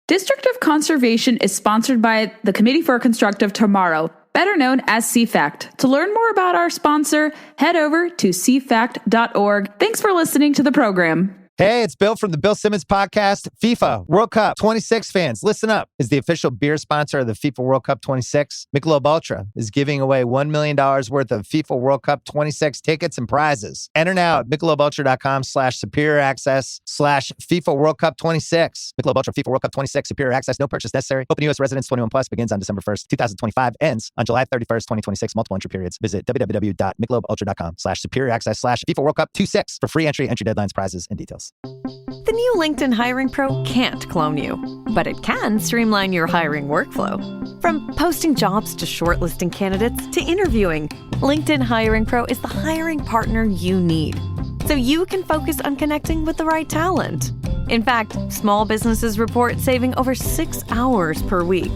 District of Conservation is sponsored by the Committee for a Constructive Tomorrow, better known as CFACT. To learn more about our sponsor, head over to cfact.org. Thanks for listening to the program. Hey, it's Bill from the Bill Simmons podcast. FIFA World Cup 26 fans, listen up. Is the official beer sponsor of the FIFA World Cup 26. Michelob Ultra is giving away $1 million worth of FIFA World Cup 26 tickets and prizes. Enter now at michelobultra.com/superior access/FIFA World Cup 26. Michelob Ultra FIFA World Cup 26 superior access. No purchase necessary. Open U.S. residents 21 plus begins on December 1st, 2025. Ends on July 31st, 2026. Multiple entry periods. Visit www.michelobultra.com/superior access/FIFA World Cup 26 for free entry deadlines, prizes, and details. The new LinkedIn Hiring Pro can't clone you, but it can streamline your hiring workflow. From posting jobs to shortlisting candidates to interviewing, LinkedIn Hiring Pro is the hiring partner you need, so you can focus on connecting with the right talent. In fact, small businesses report saving over 6 hours per week.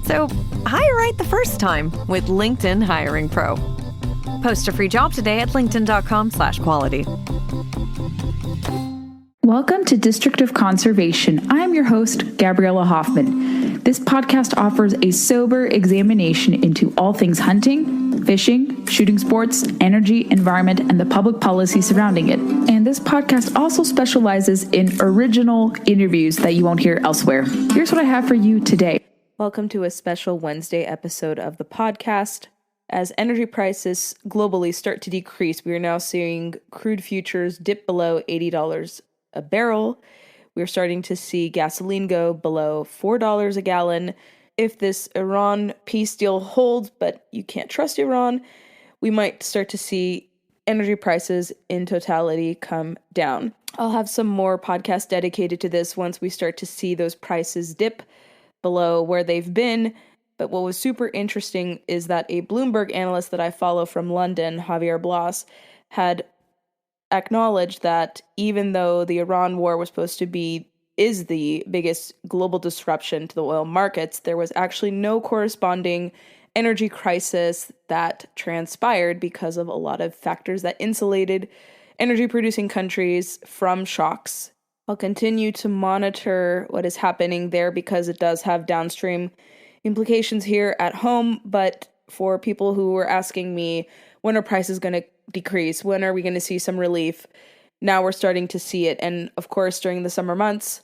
So hire right the first time with LinkedIn Hiring Pro. Post a free job today at linkedin.com/quality. Welcome to District of Conservation. I am your host, Gabriella Hoffman. This podcast offers a sober examination into all things hunting, fishing, shooting sports, energy, environment, and the public policy surrounding it. And this podcast also specializes in original interviews that you won't hear elsewhere. Here's what I have for you today. Welcome to a special Wednesday episode of the podcast. As energy prices globally start to decrease, we are now seeing crude futures dip below $80 a barrel. We're starting to see gasoline go below $4 a gallon. If this Iran peace deal holds, but you can't trust Iran, we might start to see energy prices in totality come down. I'll have some more podcasts dedicated to this once we start to see those prices dip below where they've been. But what was super interesting is that a Bloomberg analyst that I follow from London, Javier Blas, had acknowledged that even though the Iran war was supposed to is the biggest global disruption to the oil markets, there was actually no corresponding energy crisis that transpired because of a lot of factors that insulated energy-producing countries from shocks. I'll continue to monitor what is happening there because it does have downstream implications here at home, but for people who were asking me, when are prices going to decrease? When are we going to see some relief? Now we're starting to see it. And of course, during the summer months,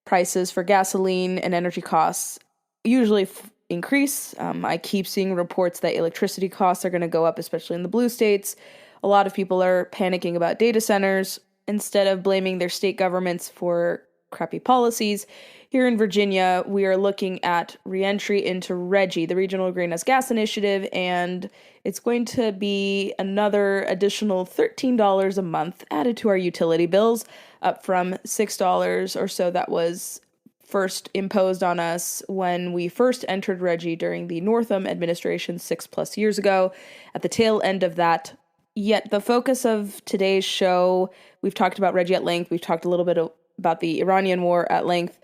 prices for gasoline and energy costs usually increase. I keep seeing reports that electricity costs are going to go up, especially in the blue states. A lot of people are panicking about data centers instead of blaming their state governments for crappy policies. Here in Virginia, we are looking at reentry into RGGI, the Regional Greenhouse Gas Initiative, and it's going to be another additional $13 a month added to our utility bills, up from $6 or so that was first imposed on us when we first entered RGGI during the Northam administration 6+ years ago. At the tail end of that, yet the focus of today's show, we've talked about RGGI at length, we've talked a little bit about the Iranian war at length,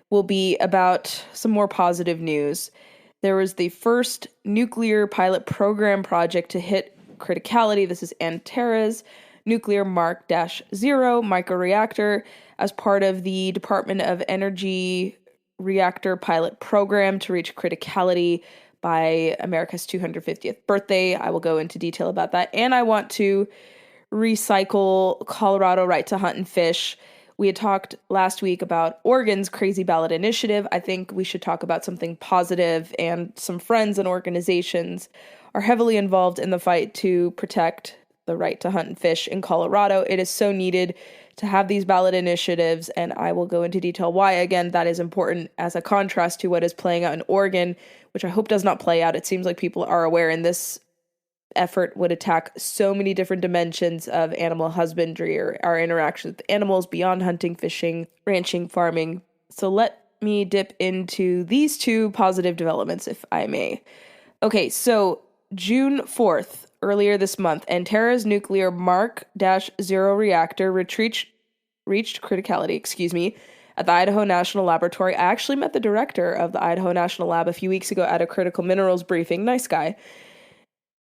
will be about some more positive news. There was the first nuclear pilot program project to hit criticality. This is Antares Nuclear Mark-0 microreactor as part of the Department of Energy reactor pilot program to reach criticality by America's 250th birthday. I will go into detail about that. And I want to recycle Colorado right to hunt and fish. We had talked last week about Oregon's crazy ballot initiative. I think we should talk about something positive, and some friends and organizations are heavily involved in the fight to protect the right to hunt and fish in Colorado. It is so needed to have these ballot initiatives, and I will go into detail why, again, that is important as a contrast to what is playing out in Oregon, which I hope does not play out. It seems like people are aware, and this effort would attack so many different dimensions of animal husbandry or our interactions with animals beyond hunting, fishing, ranching, farming. So let me dip into these two positive developments, if I may. Okay, so June 4th, earlier this month, Antares Nuclear Mark-0 reactor reached criticality, at the Idaho National Laboratory. I actually met the director of the Idaho National Lab a few weeks ago at a critical minerals briefing. Nice guy.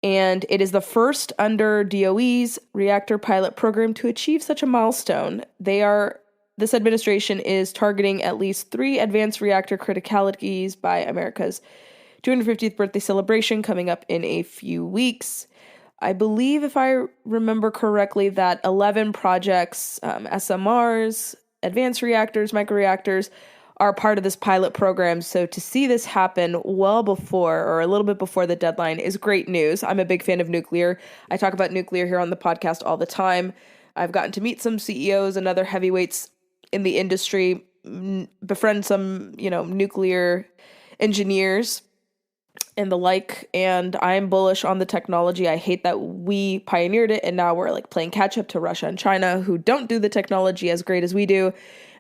And it is the first under DOE's reactor pilot program to achieve such a milestone. They are this administration is targeting at least 3 advanced reactor criticalities by America's 250th birthday celebration coming up in a few weeks. I believe, if I remember correctly, that 11 projects, SMRs, advanced reactors, microreactors, are part of this pilot program. So to see this happen well before, or a little bit before the deadline, is great news. I'm a big fan of nuclear. I talk about nuclear here on the podcast all the time. I've gotten to meet some CEOs and other heavyweights in the industry, befriend some, nuclear engineers and the like, and I'm bullish on the technology. I hate that we pioneered it and now we're like playing catch up to Russia and China, who don't do the technology as great as we do.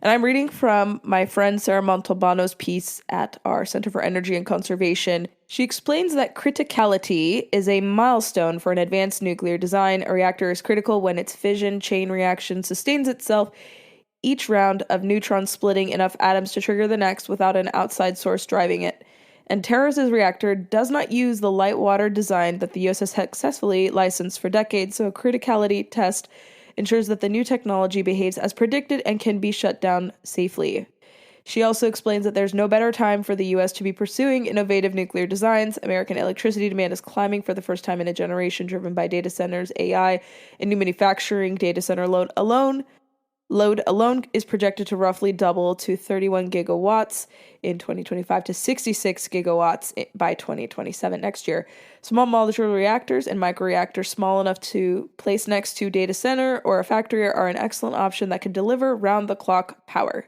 And I'm reading from my friend Sarah Montalbano's piece at our Center for Energy and Conservation. She explains that criticality is a milestone for an advanced nuclear design. A reactor is critical when its fission chain reaction sustains itself, each round of neutrons splitting enough atoms to trigger the next without an outside source driving it. Antares' reactor does not use the light water design that the U.S. has successfully licensed for decades, so a criticality test ensures that the new technology behaves as predicted and can be shut down safely. She also explains that there's no better time for the U.S. to be pursuing innovative nuclear designs. American electricity demand is climbing for the first time in a generation, driven by data centers, AI, and new manufacturing. Data center load alone is projected to roughly double to 31 gigawatts in 2025 to 66 gigawatts by 2027 next year. Small modular reactors and microreactors small enough to place next to data center or a factory are an excellent option that can deliver round-the-clock power.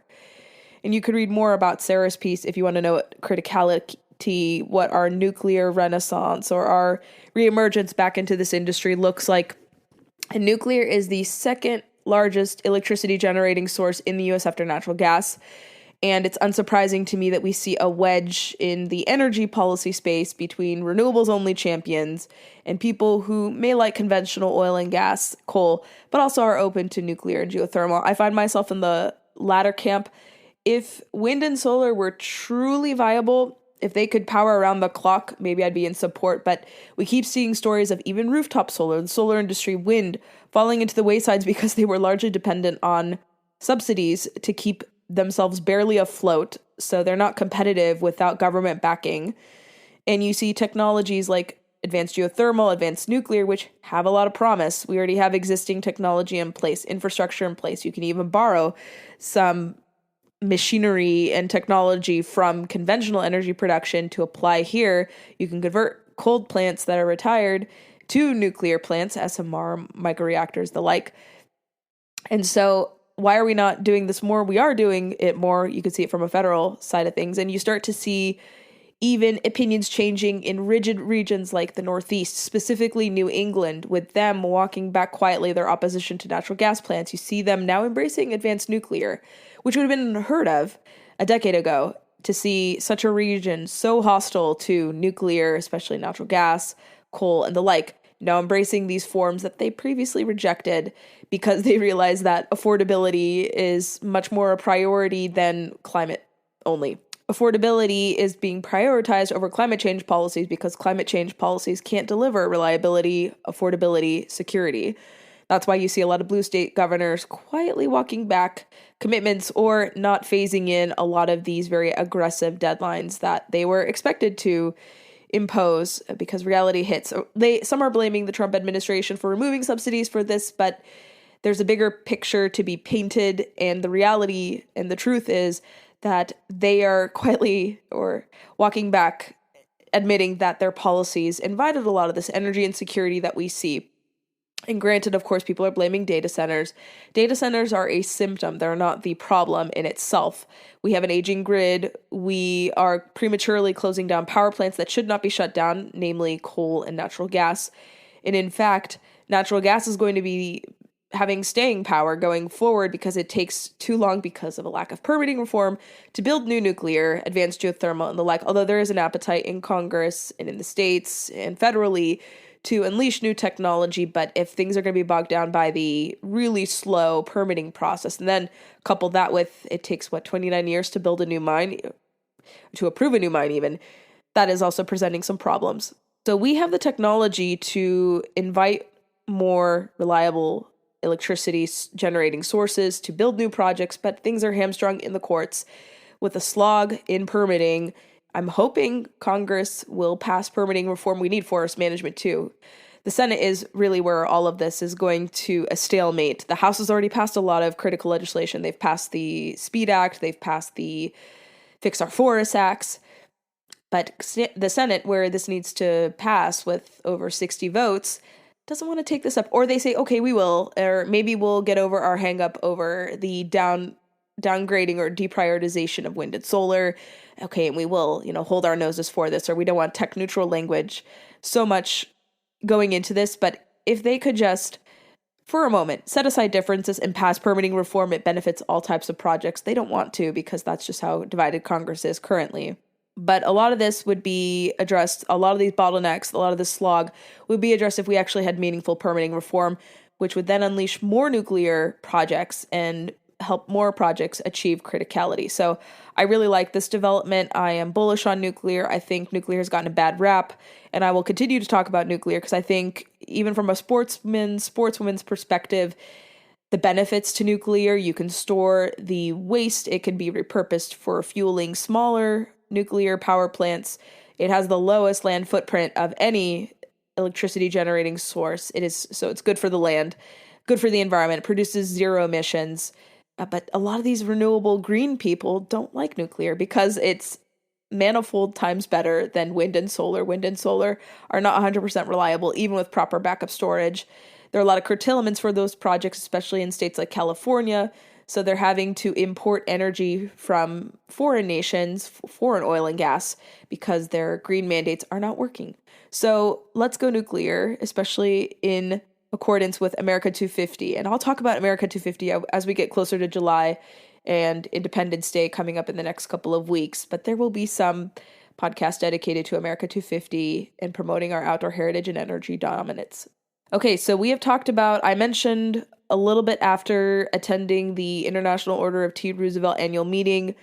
And you could read more about Sarah's piece if you want to know what criticality, what our nuclear renaissance or our reemergence back into this industry looks like. And nuclear is the second largest electricity generating source in the U.S. after natural gas. And it's unsurprising to me that we see a wedge in the energy policy space between renewables only champions and people who may like conventional oil and gas, coal, but also are open to nuclear and geothermal. I find myself in the latter camp. If wind and solar were truly viable, if they could power around the clock, maybe I'd be in support. But we keep seeing stories of even rooftop solar, the solar industry, wind, falling into the waysides because they were largely dependent on subsidies to keep themselves barely afloat. So they're not competitive without government backing. And you see technologies like advanced geothermal, advanced nuclear, which have a lot of promise. We already have existing technology in place, infrastructure in place. You can even borrow some machinery and technology from conventional energy production to apply here. You can convert coal plants that are retired to nuclear plants, SMR, microreactors, the like. And so why are we not doing this more? We are doing it more. You can see it from a federal side of things. And you start to see even opinions changing in rigid regions like the Northeast, specifically New England, with them walking back quietly their opposition to natural gas plants. You see them now embracing advanced nuclear, which would have been unheard of a decade ago, to see such a region so hostile to nuclear, especially natural gas, coal, and the like, now embracing these forms that they previously rejected because they realize that affordability is much more a priority than climate only. Affordability is being prioritized over climate change policies because climate change policies can't deliver reliability, affordability, security. That's why you see a lot of blue state governors quietly walking back commitments or not phasing in a lot of these very aggressive deadlines that they were expected to impose because reality hits. Some are blaming the Trump administration for removing subsidies for this, but there's a bigger picture to be painted, and the reality and the truth is that they are quietly or walking back, admitting that their policies invited a lot of this energy insecurity that we see. And granted, of course, people are blaming data centers. Data centers are a symptom. They're not the problem in itself. We have an aging grid. We are prematurely closing down power plants that should not be shut down, namely coal and natural gas. And in fact, natural gas is going to be having staying power going forward because it takes too long because of a lack of permitting reform to build new nuclear, advanced geothermal, and the like, although there is an appetite in Congress and in the states and federally to unleash new technology. But if things are going to be bogged down by the really slow permitting process, and then couple that with it takes, 29 years to build a new mine, to approve a new mine even, that is also presenting some problems. So we have the technology to invite more reliable electricity generating sources to build new projects, but things are hamstrung in the courts with a slog in permitting. I'm hoping Congress will pass permitting reform. We need forest management too. The Senate is really where all of this is going to a stalemate. The House has already passed a lot of critical legislation. They've passed the Speed Act, they've passed the Fix Our Forests Acts, but the Senate, where this needs to pass with over 60 votes, doesn't want to take this up. Or they say, okay, we will, or maybe we'll get over our hang up over the downgrading or deprioritization of wind and solar. Okay, and we will, hold our noses for this, or we don't want tech neutral language. So much going into this, but if they could just, for a moment, set aside differences and pass permitting reform, it benefits all types of projects. They don't want to, because that's just how divided Congress is currently. But a lot of this would be addressed, a lot of these bottlenecks, a lot of this slog would be addressed if we actually had meaningful permitting reform, which would then unleash more nuclear projects and help more projects achieve criticality. So I really like this development. I am bullish on nuclear. I think nuclear has gotten a bad rap, and I will continue to talk about nuclear because I think even from a sportswoman's perspective, the benefits to nuclear, you can store the waste. It can be repurposed for fueling smaller nuclear power plants. It has the lowest land footprint of any electricity generating source. It's good for the land, good for the environment. It produces zero emissions. But a lot of these renewable green people don't like nuclear because it's manifold times better than wind and solar. Wind and solar are not 100% reliable, even with proper backup storage. There are a lot of curtailments for those projects, especially in states like California. So they're having to import energy from foreign nations, foreign oil and gas, because their green mandates are not working. So let's go nuclear, especially in accordance with America 250. And I'll talk about America 250 as we get closer to July and Independence Day coming up in the next couple of weeks. But there will be some podcast dedicated to America 250 and promoting our outdoor heritage and energy dominance. Okay, so we have talked about, I mentioned a little bit after attending the International Order of T. Roosevelt annual meeting,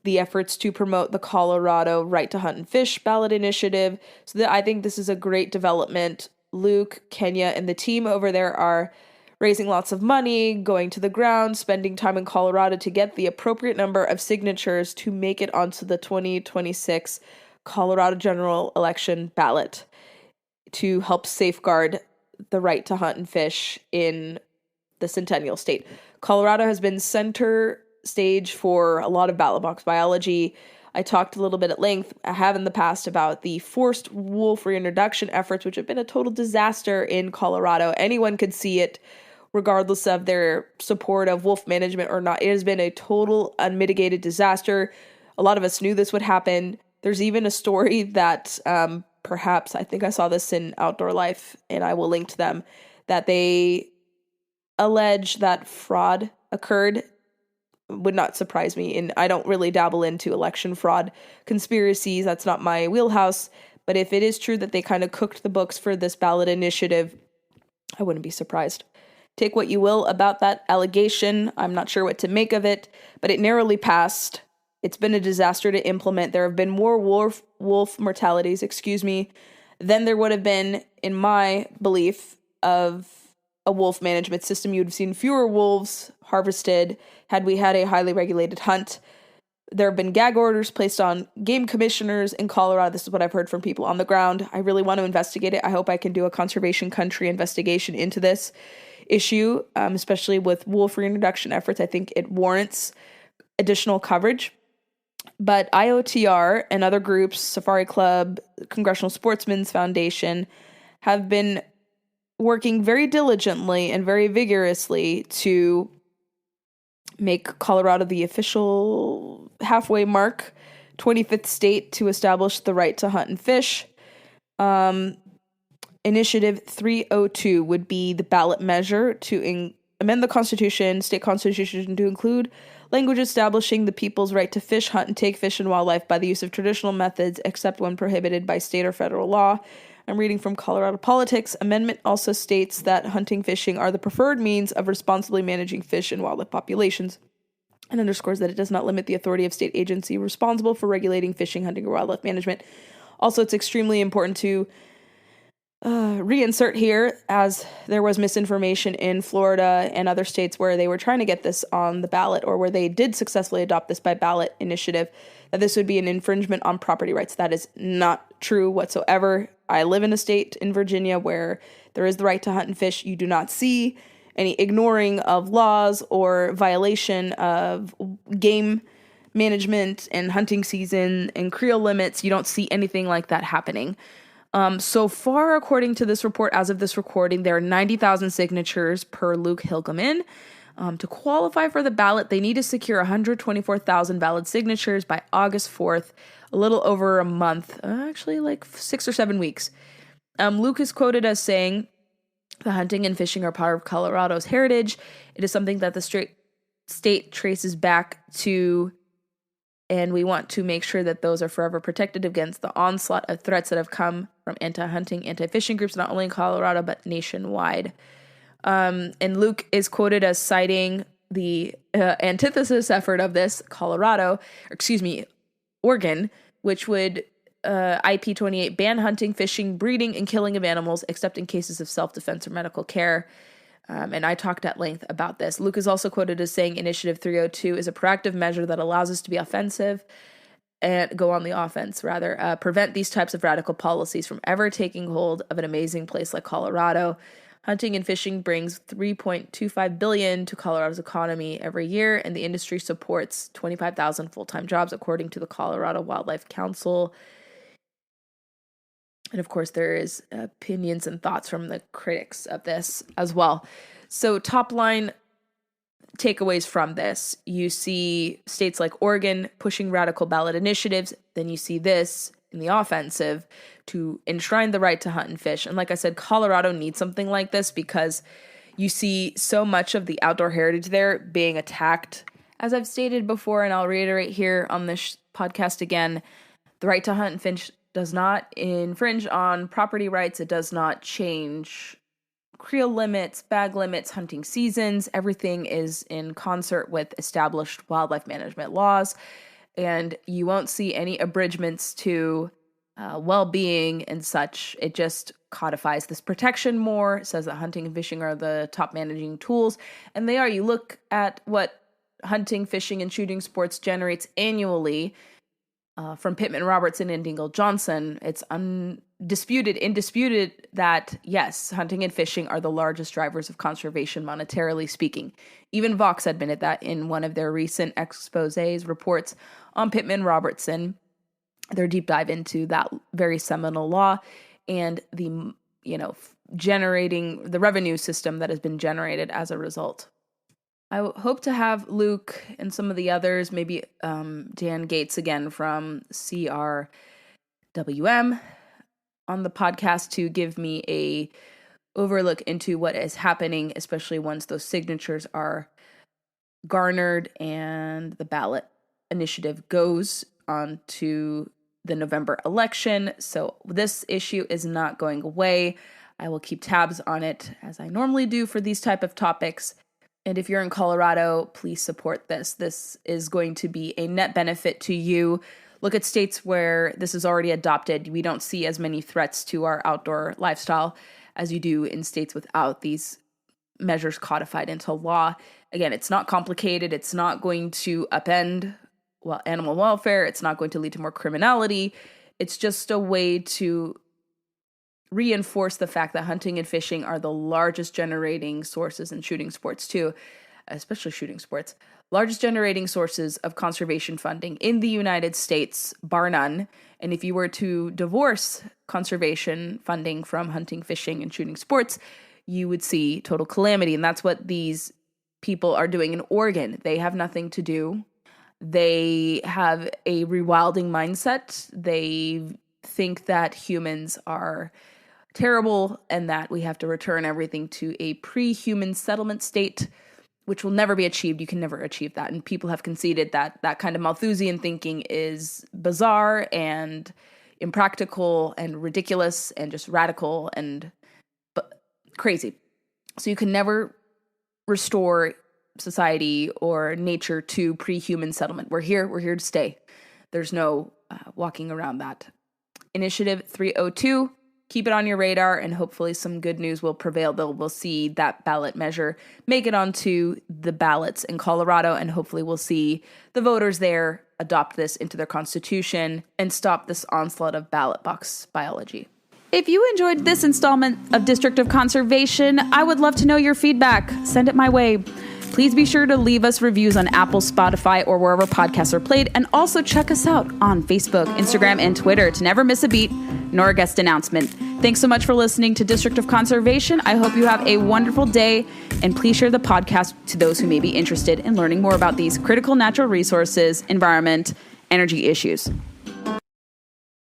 the efforts to promote the Colorado Right to Hunt and Fish ballot initiative. So I think this is a great development. Luke, Kenya, and the team over there are raising lots of money, going to the ground, spending time in Colorado to get the appropriate number of signatures to make it onto the 2026 Colorado general election ballot to help safeguard the right to hunt and fish in the Centennial State. Colorado has been center stage for a lot of ballot box biology. I talked a little bit at length, I have in the past, about the forced wolf reintroduction efforts, which have been a total disaster in Colorado. Anyone could see it, regardless of their support of wolf management or not. It has been a total unmitigated disaster. A lot of us knew this would happen. There's even a story that perhaps, I think I saw this in Outdoor Life, and I will link to them, that they allege that fraud occurred. Would not surprise me, and I don't really dabble into election fraud conspiracies. That's not my wheelhouse. But if it is true that they kind of cooked the books for this ballot initiative, I wouldn't be surprised. Take what you will about that allegation. I'm not sure what to make of it, but it narrowly passed. It's been a disaster to implement. There have been more wolf mortalities, than there would have been, in my belief, of a wolf management system. You would have seen fewer wolves harvested had we had a highly regulated hunt. There have been gag orders placed on game commissioners in Colorado. This is what I've heard from people on the ground. I really want to investigate it. I hope I can do a conservation country investigation into this issue, especially with wolf reintroduction efforts. I think it warrants additional coverage. But IOTR and other groups, Safari Club, Congressional Sportsmen's Foundation, have been working very diligently and very vigorously to make Colorado the official halfway mark, 25th state to establish the right to hunt and fish. Initiative 302 would be the ballot measure to amend the state constitution to include language establishing the people's right to fish, hunt, and take fish and wildlife by the use of traditional methods, except when prohibited by state or federal law. I'm reading from Colorado Politics. Amendment also states that hunting, fishing are the preferred means of responsibly managing fish and wildlife populations, and underscores that it does not limit the authority of state agency responsible for regulating fishing, hunting, or wildlife management. Also, it's extremely important to reinsert here, as there was misinformation in Florida and other states where they were trying to get this on the ballot, or where they did successfully adopt this by ballot initiative, that this would be an infringement on property rights. That is not true whatsoever. I live in a state in Virginia where there is the right to hunt and fish. You do not see any ignoring of laws or violation of game management and hunting season and creel limits. You don't see anything like that happening. So far, according to this report, as of this recording, there are 90,000 signatures per Luke Hilgeman. To qualify for the ballot, they need to secure 124,000 valid signatures by August 4th, a little over a month, actually like 6 or 7 weeks. Luke is quoted as saying, "The hunting and fishing are part of Colorado's heritage. It is something that the state traces back to, and we want to make sure that those are forever protected against the onslaught of threats that have come from anti-hunting, anti-fishing groups, not only in Colorado, but nationwide." And Luke is quoted as citing the antithesis effort of this, Oregon, which would IP 28 ban hunting, fishing, breeding, and killing of animals, except in cases of self-defense or medical care. And I talked at length about this. Luke is also quoted as saying Initiative 302 is a proactive measure that allows us to be offensive and go on the offense, rather, prevent these types of radical policies from ever taking hold of an amazing place like Colorado. Hunting and fishing brings $3.25 billion to Colorado's economy every year, and the industry supports 25,000 full-time jobs, according to the Colorado Wildlife Council. And of course, there is opinions and thoughts from the critics of this as well. So top line takeaways from this. You see states like Oregon pushing radical ballot initiatives. Then you see this in the offensive to enshrine the right to hunt and fish. And like I said, Colorado needs something like this because you see so much of the outdoor heritage there being attacked. As I've stated before, and I'll reiterate here on this podcast again, the right to hunt and fish does not infringe on property rights. It does not change creel limits, bag limits, hunting seasons. Everything is in concert with established wildlife management laws. And you won't see any abridgments to well-being and such. It just codifies this protection more, says that hunting and fishing are the top managing tools. And they are. You look at what hunting, fishing, and shooting sports generates annually from Pittman Robertson and Dingle Johnson. It's indisputed that, yes, hunting and fishing are the largest drivers of conservation monetarily speaking. Even Vox admitted that in one of their recent exposés reports on Pittman Robertson, their deep dive into that very seminal law and the, generating the revenue system that has been generated as a result. I hope to have Luke and some of the others, maybe Dan Gates again from CRWM on the podcast to give me a overlook into what is happening, especially once those signatures are garnered and the ballot initiative goes on to the November election. So this issue is not going away. I will keep tabs on it as I normally do for these type of topics. And if you're in Colorado, please support this. This is going to be a net benefit to you. Look at states where this is already adopted. We don't see as many threats to our outdoor lifestyle as you do in states without these measures codified into law. Again, it's not complicated. It's not going to upend animal welfare. It's not going to lead to more criminality. It's just a way to reinforce the fact that hunting and fishing are the largest generating sources, and shooting sports too, especially shooting sports, largest generating sources of conservation funding in the United States, bar none. And if you were to divorce conservation funding from hunting, fishing, and shooting sports, you would see total calamity. And that's what these people are doing in Oregon. They have nothing to do. They have a rewilding mindset. They think that humans are terrible and that we have to return everything to a pre-human settlement state, which will never be achieved. You can never achieve that. And people have conceded that that kind of Malthusian thinking is bizarre and impractical and ridiculous and just radical and crazy. So you can never restore society or nature to pre-human settlement. We're here to stay. There's no walking around that. Initiative 302 keep it on your radar, and hopefully some good news will prevail. We'll see that ballot measure make it onto the ballots in Colorado, and hopefully we'll see the voters there adopt this into their constitution and stop this onslaught of ballot box biology. If you enjoyed this installment of District of Conservation, I would love to know your feedback. Send it my way. Please be sure to leave us reviews on Apple, Spotify, or wherever podcasts are played, and also check us out on Facebook, Instagram, and Twitter to never miss a beat nor a guest announcement. Thanks so much for listening to District of Conservation. I hope you have a wonderful day, and please share the podcast to those who may be interested in learning more about these critical natural resources, environment, energy issues.